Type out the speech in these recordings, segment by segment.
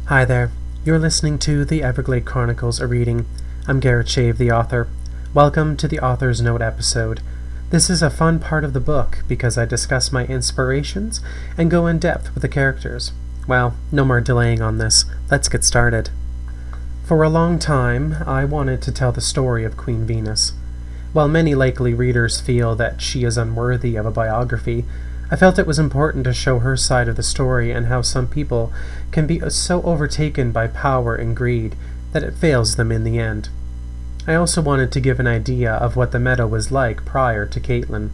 Hi there. You're listening to the Everglade Chronicles, a reading. I'm Garrett Shave, the author. Welcome to the Author's Note episode. This is a fun part of the book because I discuss my inspirations and go in depth with the characters. Well, no more delaying on this. Let's get started. For a long time, I wanted to tell the story of Queen Venus. While many likely readers feel that she is unworthy of a biography, I felt it was important to show her side of the story and how some people can be so overtaken by power and greed that it fails them in the end. I also wanted to give an idea of what the meadow was like prior to Caitlin.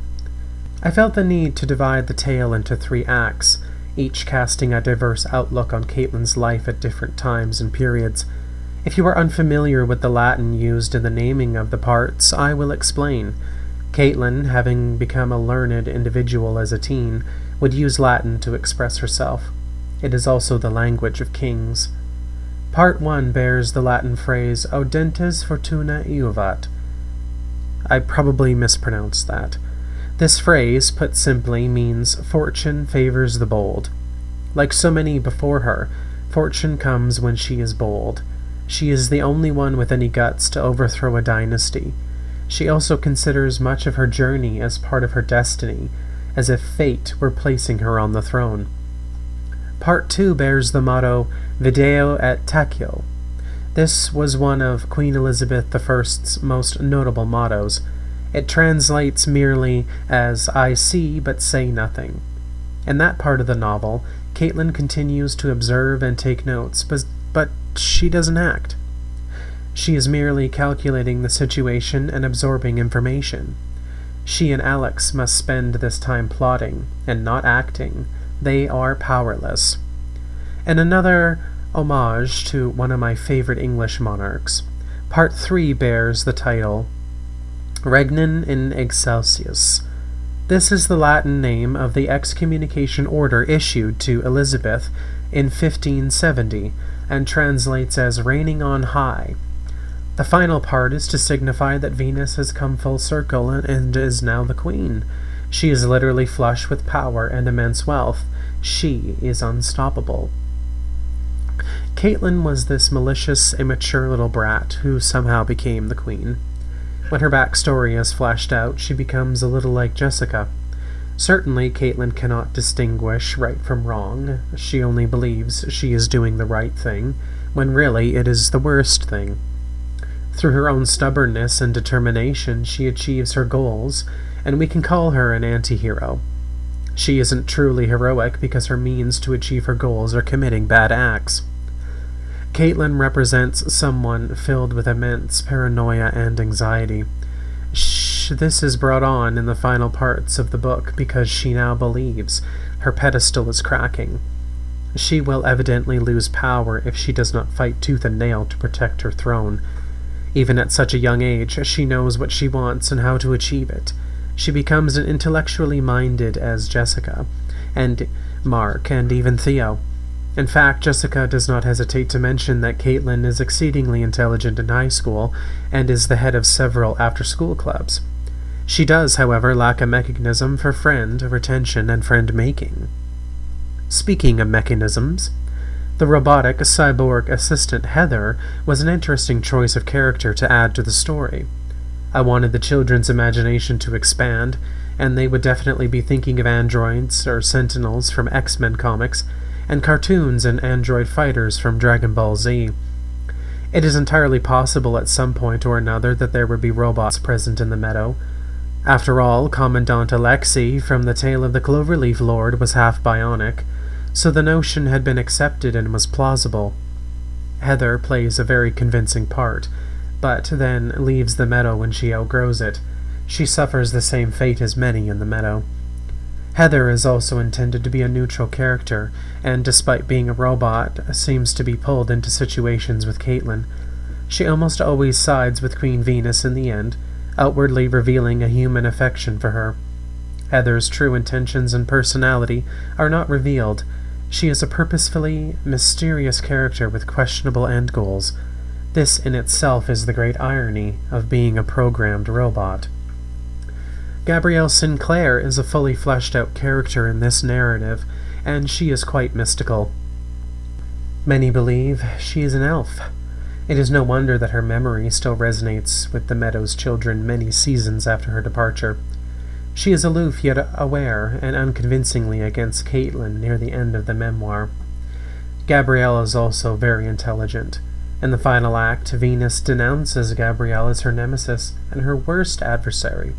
I felt the need to divide the tale into 3 acts, each casting a diverse outlook on Caitlin's life at different times and periods. If you are unfamiliar with the Latin used in the naming of the parts, I will explain. Caitlin, having become a learned individual as a teen, would use Latin to express herself. It is also the language of kings. Part 1 bears the Latin phrase Audentes fortuna iuvat. I probably mispronounced that. This phrase, put simply, means fortune favors the bold. Like so many before her, fortune comes when she is bold. She is the only one with any guts to overthrow a dynasty. She also considers much of her journey as part of her destiny, as if fate were placing her on the throne. Part 2 bears the motto Video et Taccio. This was one of Queen Elizabeth I's most notable mottos. It translates merely as I see but say nothing. In that part of the novel, Caitlin continues to observe and take notes, but she doesn't act. She is merely calculating the situation and absorbing information. She and Alex must spend this time plotting and not acting. They are powerless. And another homage to one of my favorite English monarchs. Part 3 bears the title Regnum in Excelsis. This is the Latin name of the excommunication order issued to Elizabeth in 1570 and translates as reigning on high. The final part is to signify that Venus has come full circle and is now the queen. She is literally flush with power and immense wealth. She is unstoppable. Caitlin was this malicious, immature little brat who somehow became the queen. When her backstory is fleshed out, she becomes a little like Jessica. Certainly, Caitlin cannot distinguish right from wrong. She only believes she is doing the right thing, when really it is the worst thing. Through her own stubbornness and determination, she achieves her goals, and we can call her an anti-hero. She isn't truly heroic because her means to achieve her goals are committing bad acts. Caitlin represents someone filled with immense paranoia and anxiety. This is brought on in the final parts of the book because she now believes her pedestal is cracking. She will evidently lose power if she does not fight tooth and nail to protect her throne. Even at such a young age, she knows what she wants and how to achieve it. She becomes as intellectually minded as Jessica, and Mark, and even Theo. In fact, Jessica does not hesitate to mention that Caitlin is exceedingly intelligent in high school and is the head of several after-school clubs. She does, however, lack a mechanism for friend retention and friend-making. Speaking of mechanisms, the robotic cyborg assistant Heather was an interesting choice of character to add to the story. I wanted the children's imagination to expand, and they would definitely be thinking of androids or sentinels from X-Men comics, and cartoons and android fighters from Dragon Ball Z. It is entirely possible at some point or another that there would be robots present in the meadow. After all, Commandant Alexei from the Tale of the Cloverleaf Lord was half bionic, so the notion had been accepted and was plausible. Heather plays a very convincing part, but then leaves the meadow when she outgrows it. She suffers the same fate as many in the meadow. Heather is also intended to be a neutral character, and despite being a robot, seems to be pulled into situations with Caitlin. She almost always sides with Queen Venus in the end, outwardly revealing a human affection for her. Heather's true intentions and personality are not revealed. She is a purposefully mysterious character with questionable end goals. This in itself is the great irony of being a programmed robot. Gabrielle Sinclair is a fully fleshed out character in this narrative, and she is quite mystical. Many believe she is an elf. It is no wonder that her memory still resonates with the Meadows children many seasons after her departure. She is aloof yet aware, and unconvincingly against Caitlin near the end of the memoir. Gabrielle is also very intelligent. In the final act, Venus denounces Gabrielle as her nemesis and her worst adversary.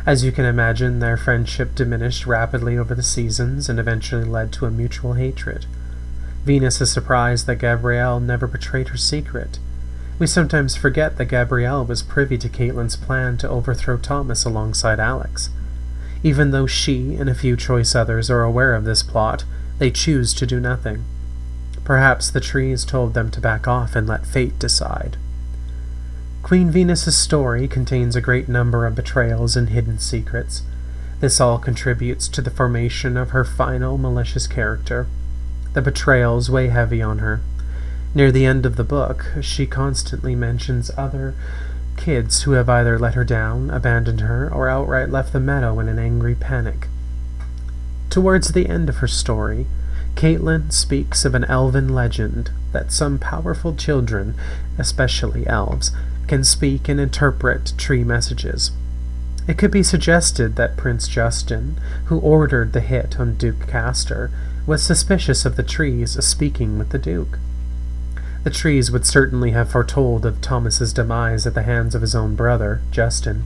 As you can imagine, their friendship diminished rapidly over the seasons and eventually led to a mutual hatred. Venus is surprised that Gabrielle never betrayed her secret. We sometimes forget that Gabrielle was privy to Caitlin's plan to overthrow Thomas alongside Alex. Even though she and a few choice others are aware of this plot, they choose to do nothing. Perhaps the trees told them to back off and let fate decide. Queen Venus's story contains a great number of betrayals and hidden secrets. This all contributes to the formation of her final malicious character. The betrayals weigh heavy on her. Near the end of the book, she constantly mentions other kids who have either let her down, abandoned her, or outright left the meadow in an angry panic. Towards the end of her story, Caitlin speaks of an elven legend that some powerful children, especially elves, can speak and interpret tree messages. It could be suggested that Prince Justin, who ordered the hit on Duke Castor, was suspicious of the trees speaking with the Duke. The trees would certainly have foretold of Thomas's demise at the hands of his own brother, Justin.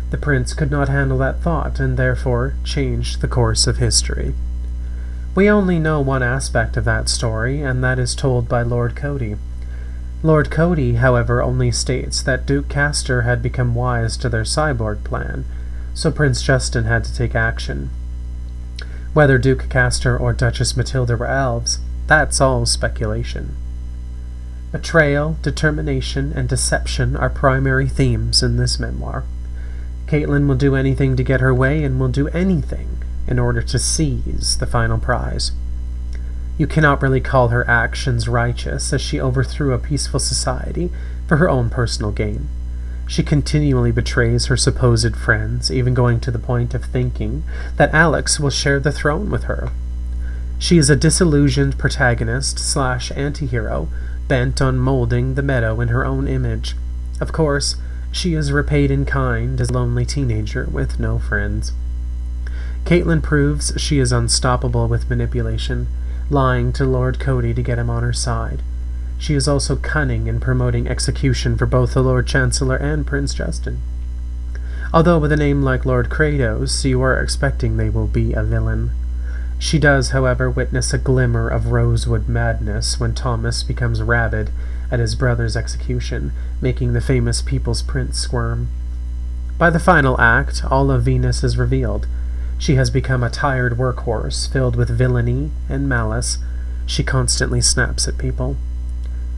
The prince could not handle that thought, and therefore changed the course of history. We only know one aspect of that story, and that is told by Lord Cody. Lord Cody, however, only states that Duke Castor had become wise to their cyborg plan, so Prince Justin had to take action. Whether Duke Castor or Duchess Matilda were elves, that's all speculation. Betrayal, determination, and deception are primary themes in this memoir. Caitlin will do anything to get her way and will do anything in order to seize the final prize. You cannot really call her actions righteous, as she overthrew a peaceful society for her own personal gain. She continually betrays her supposed friends, even going to the point of thinking that Alex will share the throne with her. She is a disillusioned protagonist / anti-hero, bent on molding the meadow in her own image. Of course, she is repaid in kind as a lonely teenager with no friends. Caitlin proves she is unstoppable with manipulation, lying to Lord Cody to get him on her side. She is also cunning in promoting execution for both the Lord Chancellor and Prince Justin. Although with a name like Lord Kratos, you are expecting they will be a villain. She does, however, witness a glimmer of rosewood madness when Thomas becomes rabid at his brother's execution, making the famous People's Prince squirm. By the final act, all of Venus is revealed. She has become a tired workhorse, filled with villainy and malice. She constantly snaps at people.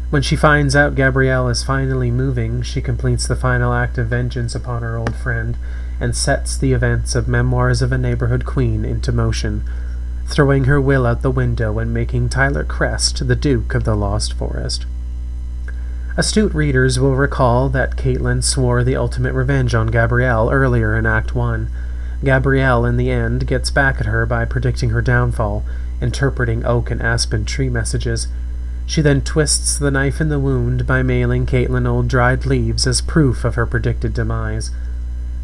When she finds out Gabrielle is finally moving, she completes the final act of vengeance upon her old friend, and sets the events of Memoirs of a Neighborhood Queen into motion, throwing her will out the window and making Tyler Crest the Duke of the Lost Forest. Astute readers will recall that Caitlin swore the ultimate revenge on Gabrielle earlier in Act 1. Gabrielle, in the end, gets back at her by predicting her downfall, interpreting oak and aspen tree messages. She then twists the knife in the wound by mailing Caitlin old dried leaves as proof of her predicted demise.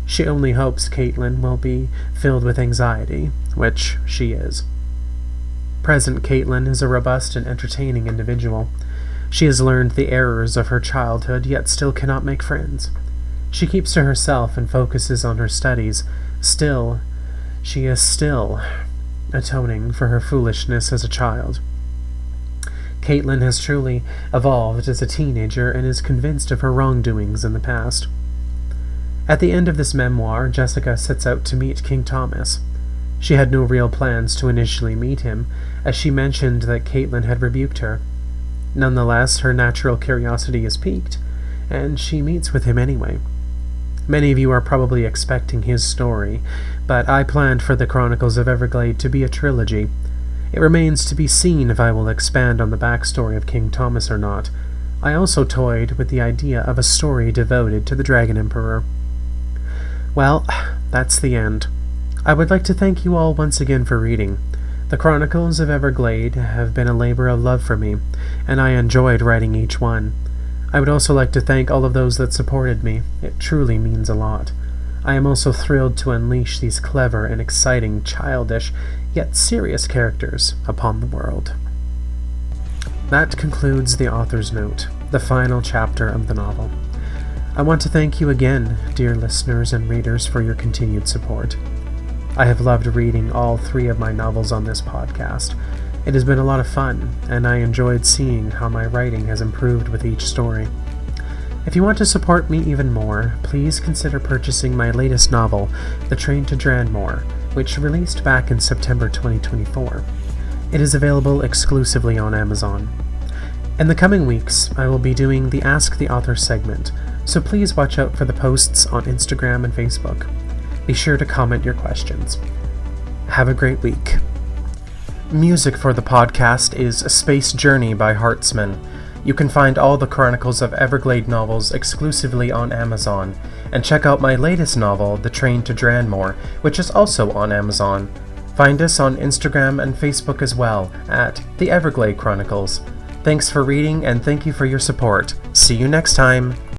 She only hopes Caitlin will be filled with anxiety, which she is. Present Caitlin is a robust and entertaining individual. She has learned the errors of her childhood, yet still cannot make friends. She keeps to herself and focuses on her studies. Still, she is still atoning for her foolishness as a child. Caitlin has truly evolved as a teenager and is convinced of her wrongdoings in the past. At the end of this memoir, Jessica sets out to meet King Thomas. She had no real plans to initially meet him, as she mentioned that Caitlin had rebuked her. Nonetheless, her natural curiosity is piqued, and she meets with him anyway. Many of you are probably expecting his story, but I planned for the Chronicles of Everglade to be a trilogy. It remains to be seen if I will expand on the backstory of King Thomas or not. I also toyed with the idea of a story devoted to the Dragon Emperor. Well, that's the end. I would like to thank you all once again for reading. The Chronicles of Everglade have been a labor of love for me, and I enjoyed writing each one. I would also like to thank all of those that supported me. It truly means a lot. I am also thrilled to unleash these clever and exciting, childish, yet serious characters upon the world. That concludes the author's note, the final chapter of the novel. I want to thank you again, dear listeners and readers, for your continued support. I have loved reading all 3 of my novels on this podcast. It has been a lot of fun, and I enjoyed seeing how my writing has improved with each story. If you want to support me even more, please consider purchasing my latest novel, The Train to Dranmore, which released back in September 2024. It is available exclusively on Amazon. In the coming weeks, I will be doing the Ask the Author segment, so please watch out for the posts on Instagram and Facebook. Be sure to comment your questions. Have a great week. Music for the podcast is Space Journey by Hartzman. You can find all the Chronicles of Everglade novels exclusively on Amazon, and check out my latest novel, The Train to Dranmore, which is also on Amazon. Find us on Instagram and Facebook as well, at The Everglade Chronicles. Thanks for reading, and thank you for your support. See you next time!